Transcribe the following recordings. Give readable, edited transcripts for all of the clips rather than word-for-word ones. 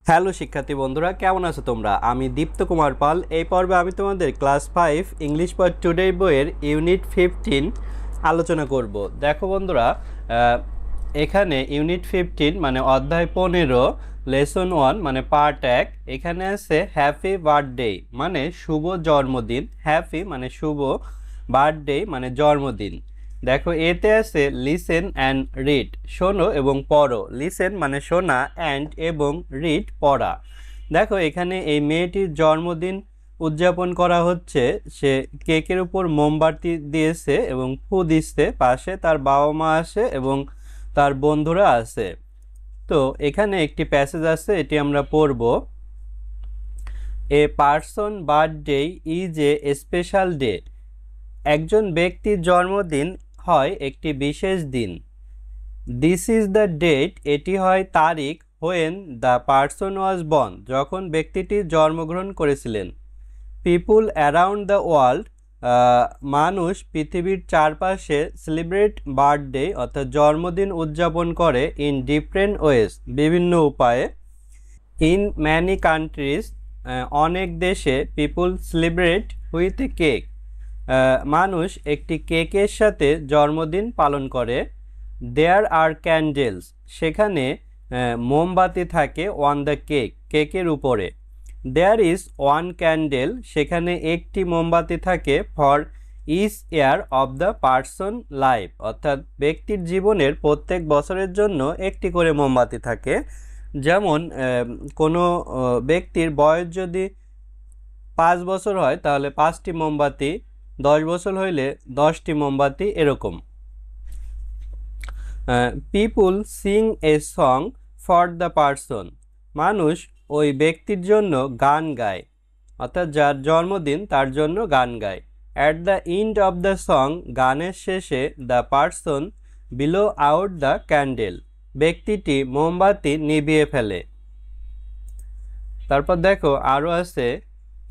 Hello শিক্ষার্থী বন্ধুরা, কেমন আছো তোমরা? আমি দীপ্ত কুমার পাল। এই পর্বে আমি তোমাদের ক্লাস 5 ইংলিশ ফর টুডে বইয়ের ইউনিট 15 আলোচনা করব। দেখো বন্ধুরা, এখানে ইউনিট 15 মানে অধ্যায় 15 লেসন 1 মানে পার্ট 1। এখানে আছে হ্যাপি বার্থডে মানে শুভ জন্মদিন। হ্যাপি মানে শুভ, বার্থডে মানে জন্মদিন। দেখো এতে আছে লিসেন অ্যান্ড রিড, শোনো এবং পড়ো। লিসেন মানে শোনা, অ্যান্ড এবং রিড পড়া। দেখো এখানে এই মেয়েটির জন্মদিন উদযাপন করা হচ্ছে। সে কেকের উপর মোমবাতি দিয়েছে এবং ফু দিচ্ছে। পাশে তার বাবা মা আছে এবং তার বন্ধুরা আছে। তো এখানে একটি প্যাসেজ আছে, এটি আমরা পড়ব। A person birthday is a special day. একজন ব্যক্তির জন্মদিন হয় একটি বিশেষ দিন। দিস ইজ দ্য ডেট, এটি হয় তারিখ। When the person was born, যখন ব্যক্তিটি জন্মগ্রহণ করেছিলেন। পিপুল অ্যারাউন্ড দ্য ওয়ার্ল্ড, মানুষ পৃথিবীর চারপাশে সেলিব্রেট বার্থডে অর্থাৎ জন্মদিন উদযাপন করে ইন ডিফারেন্ট ওয়েজ, বিভিন্ন উপায়ে। ইন ম্যানি কান্ট্রিজ, অনেক দেশে পিপুল সেলিব্রেট উইথ এ কেক, মানুষ একটি কেকের সাথে জন্মদিন পালন করে। দেয়ার আর ক্যান্ডেলস, সেখানে মোমবাতি থাকে। অন দ্য কেক, কেকের উপরে। দেয়ার ইজ ওয়ান ক্যান্ডেল, সেখানে একটি মোমবাতি থাকে। For each year of the person life, অর্থাৎ ব্যক্তির জীবনের প্রত্যেক বছরের জন্য একটি করে মোমবাতি থাকে। যেমন কোনো ব্যক্তির বয়স যদি 5 বছর হয় তাহলে 5টি মোমবাতি, 10 বছর হইলে 10টি মোমবাতি, এরকম। People sing a song for the person, মানুষ ওই ব্যক্তির জন্য গান গায়, অর্থাৎ যার জন্মদিন তার জন্য গান গায়। At the end of the song, গানের শেষে the person below out the candle, ব্যক্তিটি মোমবাতি নিভিয়ে ফেলে। তারপর দেখো আরও আছে,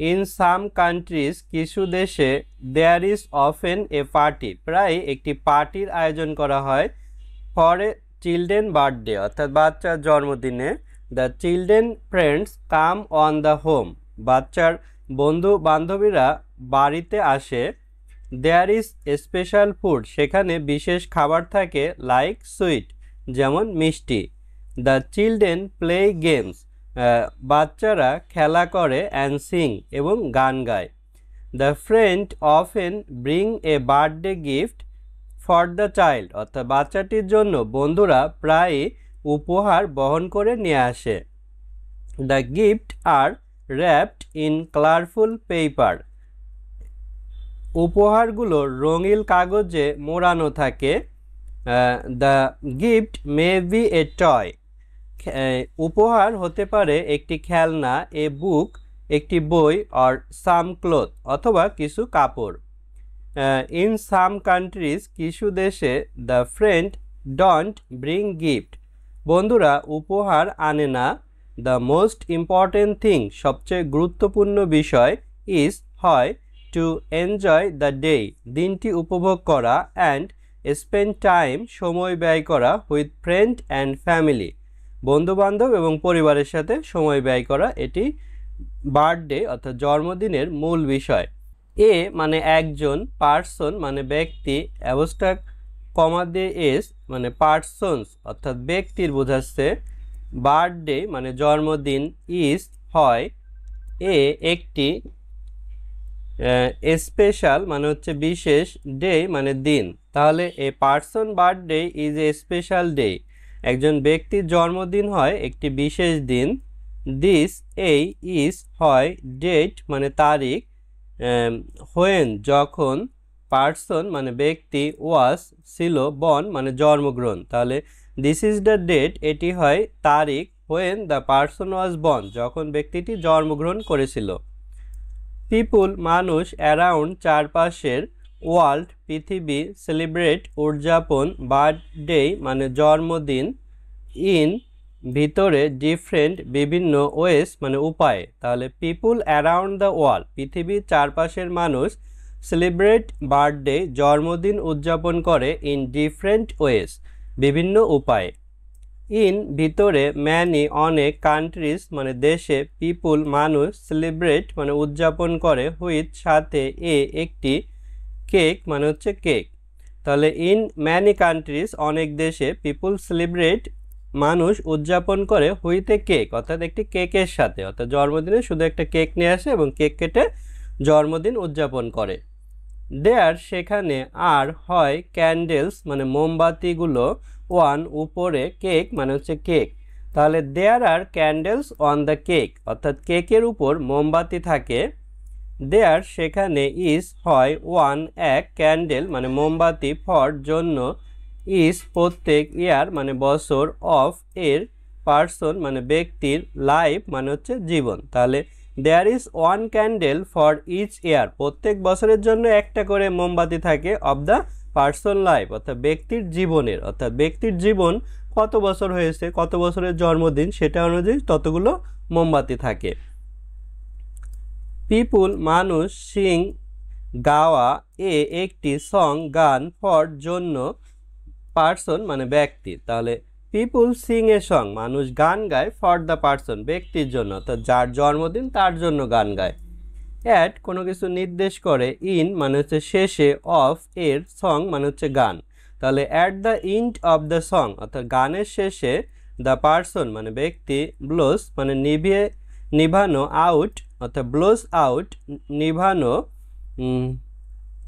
ইন সাম কান্ট্রিজ, কিছু দেশে there is often a party, প্রায় একটি পার্টির আয়োজন করা হয়। ফর এ চিলড্রেন বার্থডে, অর্থাৎ বাচ্চার জন্মদিনে। The children friends come on the home, বাচ্চার বন্ধু বান্ধবীরা বাড়িতে আসে। দেয়ার ইজ স্পেশাল ফুড, সেখানে বিশেষ খাবার থাকে। লাইক সুইট, যেমন মিষ্টি। দ্য চিলড্রেন প্লে গেমস, বাচ্চারা খেলা করে। অ্যান্ড সিং, এবং গান গায়। The friend often bring a birthday gift for the child, অর্থাৎ বাচ্চাটির জন্য বন্ধুরা প্রায়ই উপহার বহন করে নিয়ে আসে। The gift are wrapped in colourful paper, উপহারগুলো রঙিন কাগজে মোড়ানো থাকে। The gift may be a toy, উপহার হতে পারে একটি খেলনা। এ বুক, একটি বই। অর সাম ক্লথ, অথবা কিছু কাপড়। ইন সাম কান্ট্রিজ, কিছু দেশে the friend don't bring gift, বন্ধুরা উপহার আনে না। দ্য মোস্ট ইম্পর্টেন্ট থিং, সবচেয়ে গুরুত্বপূর্ণ বিষয়। ইজ হয় টু এনজয় দ্য ডে, দিনটি উপভোগ করা। অ্যান্ড স্পেন্ড টাইম, সময় ব্যয় করা। উইথ ফ্রেন্ড অ্যান্ড ফ্যামিলি, বন্ধুবান্ধব এবং পরিবারের সাথে সময় ব্যয় করা। এটি বার্থডে অর্থাৎ জন্মদিনের মূল বিষয়। এ মানে একজন, পার্সন মানে ব্যক্তি, অ্যাবস্ট্রাক্ট কমা দিয়ে এস মানে পার্সনস অর্থাৎ ব্যক্তির বোঝাচ্ছে। বার্থডে মানে জন্মদিন। ইজ হয়। এ একটি, স্পেশাল মানে হচ্ছে বিশেষ। ডে মানে দিন। তাহলে a person birthday is a special day, একজন ব্যক্তির জন্মদিন হয় একটি বিশেষ দিন। দিস এই, ইজ হয় ডেট মানে তারিখ। হোয়েন যখন, পার্সন মানে ব্যক্তি, ওয়াজ ছিল, বর্ন মানে জন্মগ্রহণ। তাহলে দিস ইজ দ্য ডেট, এটি হয় তারিখ। When the person was born, যখন ব্যক্তিটি জন্মগ্রহণ করেছিল। পিপুল মানুষ, অ্যারাউন্ড চারপাশের, ওয়ার্ল্ড পৃথিবী, সেলিব্রেট উদযাপন, বার্থডে মানে জন্মদিন, ইন ভিতরে, ডিফারেন্ট বিভিন্ন, ওয়েস মানে উপায়ে। তাহলে পিপুল অ্যারাউন্ড দ্য ওয়ার্ল্ড, পৃথিবীর চারপাশের মানুষ, সেলিব্রেট বার্থডে জন্মদিন উদযাপন করে। ইন ডিফারেন্ট ওয়েস, বিভিন্ন উপায়ে। ইন ভিতরে ম্যানি অনেক কান্ট্রিজ মানে দেশে পিপুল মানুষ সেলিব্রেট মানে উদযাপন করে হুইথ সাথে একটি কেক মানে হচ্ছে কেক। তাহলে ইন ম্যানি কান্ট্রিজ অনেক দেশে পিপুল সেলিব্রেট মানুষ উদযাপন করে হুইথ এ কেক অর্থাৎ একটি কেকের সাথে, অর্থাৎ জন্মদিনে শুধু একটা কেক নিয়ে আসে এবং কেক কেটে জন্মদিন উদযাপন করে। দেয়ার সেখানে আর হয় ক্যান্ডেলস মানে মোমবাতিগুলো ওয়ান উপরে কেক মানে হচ্ছে কেক। তাহলে দেয়ার আর ক্যান্ডেলস অন দ্য কেক অর্থাৎ কেকের উপর মোমবাতি থাকে। দেয়ার সেখানে ইজ হয় ওয়ান এক ক্যান্ডেল মানে মোমবাতি ফর জন্য, ইজ প্রত্যেক, ইয়ার মানে বছর, অফ এর, পার্সন মানে ব্যক্তির, লাইফ মানে হচ্ছে জীবন। তাহলে there is one candle for each year প্রত্যেক বছরের জন্য একটা করে মোমবাতি থাকে, অফ দ্য পার্সন লাইফ অর্থাৎ ব্যক্তির জীবনের, অর্থাৎ ব্যক্তির জীবন কত বছর হয়েছে, কত বছরের জন্মদিন সেটা অনুযায়ী ততগুলো মোমবাতি থাকে। পিপুল মানুষ, সিং গাওয়া, একটি সং গান, ফর জন্য, পার্সন মানে ব্যক্তি। তাহলে পিপুল সিং এ সং মানুষ গান গায়, ফর দ্য পার্সন ব্যক্তির জন্য, তো যার জন্মদিন তার জন্য গান গায়। অ্যাট কোনো কিছু নির্দেশ করে, ইন মানে হচ্ছে শেষে, অফ এর, সং মানে হচ্ছে গান। তাহলে at the end of the song অর্থাৎ গানের শেষে, দ্য পার্সন মানে ব্যক্তি, ব্লোস মানে নিভানো, আউট অর্থাৎ ব্লোস আউট নিভানো,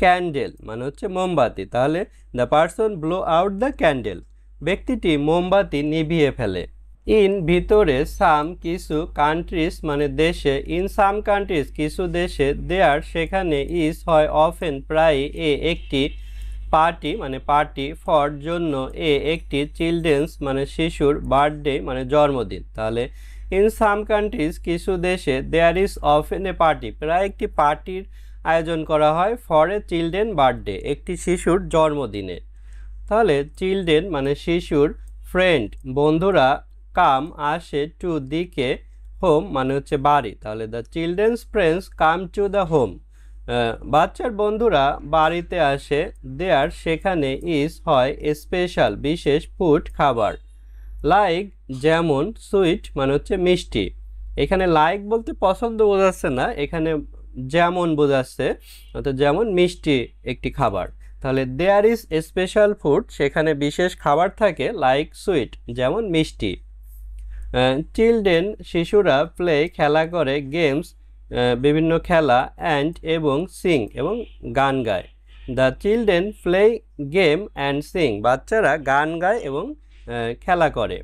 ক্যান্ডেল মানে হচ্ছে মোমবাতি। তাহলে the person blow out the candle ব্যক্তিটি মোমবাতি নিভিয়ে ফেলে। ইন ভিতরে, সাম কিছু, কান্ট্রিজ মানে দেশে, ইন সাম কান্ট্রিজ কিছু দেশে, দেয়ার সেখানে, ইজ হয় অফেন প্রায়, একটি, পার্টি মানে পার্টি, ফর জন্য, একটি, চিলড্রেন্স মানে শিশুর, বার্থডে মানে জন্মদিন। তাহলে ইন সাম কান্ট্রিজ কিছু দেশে, there is often a party প্রায় একটি পার্টির আয়োজন করা হয়, ফর এ চিলড্রেন বার্থডে একটি শিশুর জন্মদিনে। তাহলে চিলড্রেন মানে শিশুর, ফ্রেন্ড বন্ধুরা, কাম আসে, টু দিকে, হোম মানে হচ্ছে বাড়ি। তাহলে the children's friends come to the home বাচ্চার বন্ধুরা বাড়িতে আসে। দেয়ার সেখানে, ইজ হয় স্পেশাল বিশেষ, ফুড খাবার, লাইক যেমন, সুইট মানে হচ্ছে মিষ্টি। এখানে লাইক বলতে পছন্দ বোঝাচ্ছে না, এখানে যেমন বোঝাচ্ছে, অর্থাৎ যেমন মিষ্টি একটি খাবার। তাহলে দেয়ার ইজ স্পেশাল ফুড সেখানে বিশেষ খাবার থাকে, লাইক সুইট যেমন মিষ্টি। চিলড্রেন শিশুরা, প্লে খেলা করে, গেমস বিভিন্ন খেলা, অ্যান্ড এবং, সিং এবং গান গায়। The children play game and sing বাচ্চারা গান গায় এবং খেলা করে।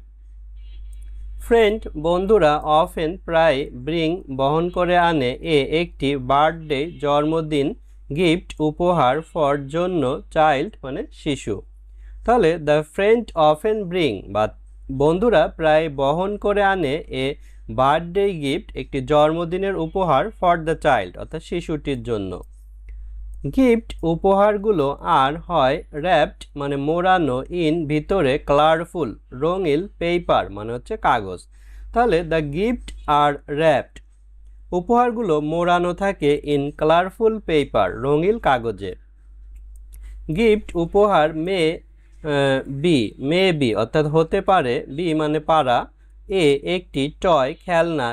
ফ্রেন্ড বন্ধুরা, অফেন প্রায়, ব্রিং বহন করে আনে, একটি, বার্থডে জন্মদিন, গিফট উপহার, ফর জন্য, চাইল্ড মানে শিশু। তাহলে দ্য ফ্রেন্ড অফেন ব্রিং বা বন্ধুরা প্রায় বহন করে আনে, বার্থডে গিফট একটি জন্মদিনের উপহার, ফর দ্য চাইল্ড অর্থাৎ শিশুটির জন্য। গিফট উপহারগুলো আর হয় র্যাপড মানে মোড়ানো, ইন ভিতরে, কালারফুল রঙিন, পেপার মানে হচ্ছে কাগজ। তাহলে দ্য গিফট আর র্যাপড উপহারগুলো মোড়ানো থাকে, ইন কালারফুল পেপার রঙিন কাগজে। গিফট উপহার মে বি অর্থাৎ হতে পারে, বি মানে পারা, একটি, টয় খেলনা,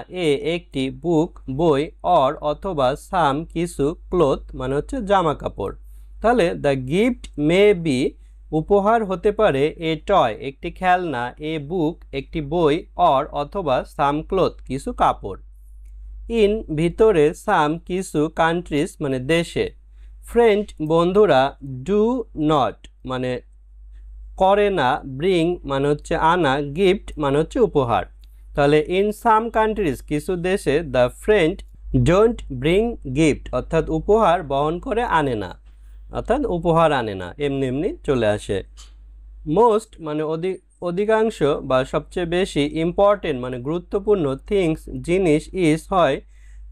একটি, বুক বই, অর অথবা, সাম কিছু, ক্লোথ মানে হচ্ছে জামা কাপড়। তাহলে দ্য গিফট মে বি উপহার হতে পারে, টয় একটি খেলনা, বুক একটি বই, অর অথবা, সাম ক্লোথ কিছু কাপড়। ইন ভিতরে, সাম কিছু, কান্ট্রিজ মানে দেশে, ফ্রেন্ড বন্ধুরা, ডু নট মানে করে না, ব্রিং মানে হচ্ছে আনা, গিফট মানে হচ্ছে উপহার। তাহলে ইন সাম কান্ট্রিজ কিছু দেশে, the friend don't bring gift অর্থাৎ উপহার বহন করে আনে না, অর্থাৎ উপহার আনে না, এমনি এমনি চলে আসে। মোস্ট মানে অধিকাংশ বা সবচেয়ে বেশি, ইম্পর্টেন্ট মানে গুরুত্বপূর্ণ, থিংস জিনিস, ইজ হয়,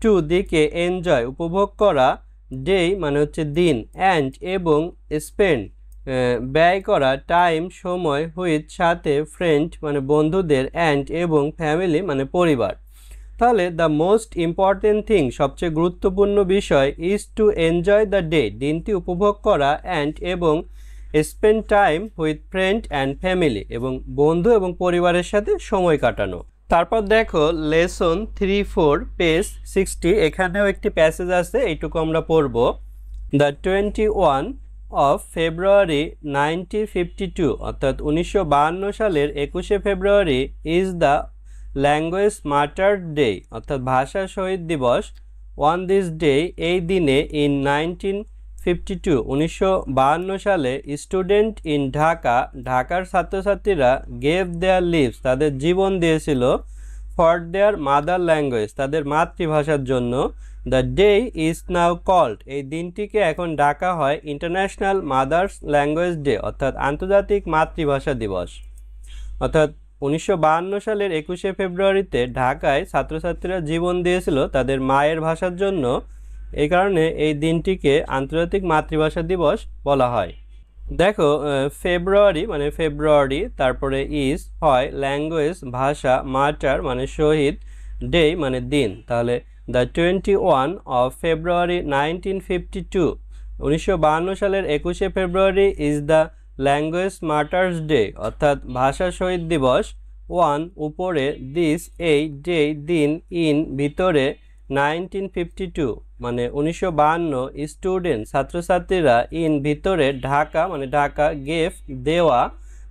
টু দিকে, এনজয় উপভোগ করা, ডে মানে হচ্ছে দিন, অ্যান্ড এবং, স্পেন্ড ব্যয় করা, টাইম সময়, হুইথ সাথে, ফ্রেন্ড মানে বন্ধুদের, অ্যান্ড এবং, ফ্যামিলি মানে পরিবার। তাহলে দ্য মোস্ট ইম্পর্টেন্ট থিং সবচেয়ে গুরুত্বপূর্ণ বিষয়, is to enjoy the day দিনটি উপভোগ করা, অ্যান্ড এবং, spend time with friend and family, এবং বন্ধু এবং পরিবারের সাথে সময় কাটানো। তারপর দেখো লেসন 3-4 পেজ 60, এখানেও একটি প্যাসেজ আছে, এইটুকু আমরা পড়ব। দ্য 21 অফ ফেব্রুয়ারি 1952, অর্থাৎ 1952 সালের 21শে ফেব্রুয়ারি is the language martyr day, অর্থাৎ ভাষা শহীদ দিবস। অন দিস ডে, এই দিনে, ইন 1952 সালে, স্টুডেন্ট ইন ঢাকা, ঢাকার ছাত্রছাত্রীরা গেভ দেয়ার লিভস, তাদের জীবন দিয়েছিল, ফর দেয়ার মাদার ল্যাঙ্গুয়েজ, তাদের মাতৃভাষার জন্য। The day is now called, এই দিনটিকে এখন ডাকা হয় ইন্টারন্যাশনাল মাদার্স ল্যাঙ্গুয়েজ ডে, অর্থাৎ আন্তর্জাতিক মাতৃভাষা দিবস। অর্থাৎ 1952 সালের 21শে ফেব্রুয়ারিতে ঢাকায় ছাত্রছাত্রীরা জীবন দিয়েছিল তাদের মায়ের ভাষার জন্য, এই কারণে এই দিনটিকে আন্তর্জাতিক মাতৃভাষা দিবস বলা হয়। দেখো ফেব্রুয়ারি মানে ফেব্রুয়ারি, তারপরে ইজ হয় ল্যাঙ্গুয়েজ ভাষা, মার্টার মানে শহীদ, ডে মানে দিন। তাহলে দ্য 21 অফ ফেব্রুয়ারি 1952, 1952 সালের 21শে ফেব্রুয়ারি is the language martyrs day, অর্থাৎ ভাষা শহীদ দিবস। ওয়ান উপরে, দিস এই, ডে দিন, ইন ভিতরে, 1952 মানে 1952, স্টুডেন্ট ছাত্রছাত্রীরা, ইন ভিতরে, ঢাকা মানে ঢাকা, গেভ দেওয়া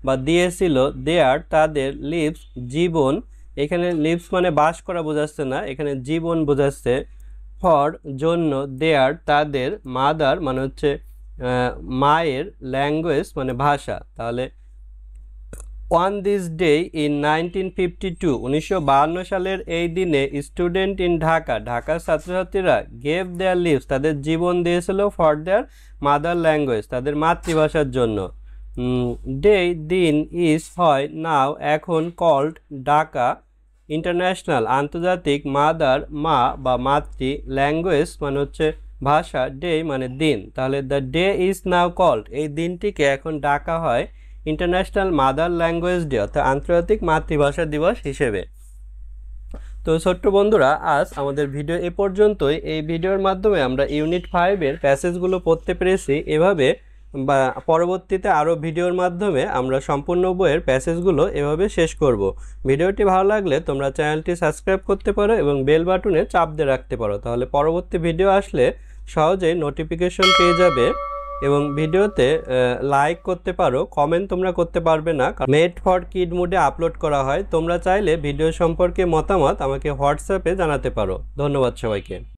বা দিয়েছিল, দেয়ার তাদের, লিভস জীবন, এখানে লিভস মানে বাস করা বোঝাচ্ছে না, এখানে জীবন বোঝাচ্ছে, ফর জন্য, দেয়ার তাদের, মাদার মানে হচ্ছে মায়ের, ল্যাঙ্গুয়েজ মানে ভাষা। তাহলে অন দিস ডে ইন 1952, 1952 সালের এই দিনে, স্টুডেন্ট ইন ঢাকা, ঢাকার ছাত্রছাত্রীরা, গেভ দেয়ার লিভস তাদের জীবন দিয়েছিল, ফর দেয়ার মাদার ল্যাঙ্গুয়েজ তাদের মাতৃভাষার জন্য। ডে দিন, ইজ হয়, নাও এখন, কল্ড ডাকা, ইন্টারন্যাশনাল আন্তর্জাতিক, মাদার মা বা মাতৃ, ল্যাঙ্গুয়েজ মানে হচ্ছে ভাষা, ডে মানে দিন। তাহলে the day is now called, এই দিনটিকে এখন ডাকা হয় ইন্টারন্যাশনাল মাদার ল্যাঙ্গুয়েজ ডে, অর্থাৎ আন্তর্জাতিক মাতৃভাষা দিবস হিসেবে। তো ছোট্ট বন্ধুরা, আজ আমাদের ভিডিও এ পর্যন্তই। এই ভিডিওর মাধ্যমে আমরা ইউনিট 5-এর প্যাসেজগুলো পড়তে পেরেছি। এভাবে বা পরবর্তীতে আরও ভিডিওর মাধ্যমে আমরা সম্পূর্ণ বইয়ের প্যাসেজগুলো এভাবে শেষ করব। ভিডিওটি ভালো লাগলে তোমরা চ্যানেলটি সাবস্ক্রাইব করতে পারো এবং বেল বাটনে চাপ দিয়ে রাখতে পারো, তাহলে পরবর্তী ভিডিও আসলে সহজেই নোটিফিকেশন পেয়ে যাবে। এবং ভিডিওতে লাইক করতে পারো, কমেন্ট তোমরা করতে পারবে না, মেড ফর কিড মোডে আপলোড করা হয়। তোমরা চাইলে ভিডিও সম্পর্কে মতামত আমাকে হোয়াটসঅ্যাপে জানাতে পারো। ধন্যবাদ সবাইকে।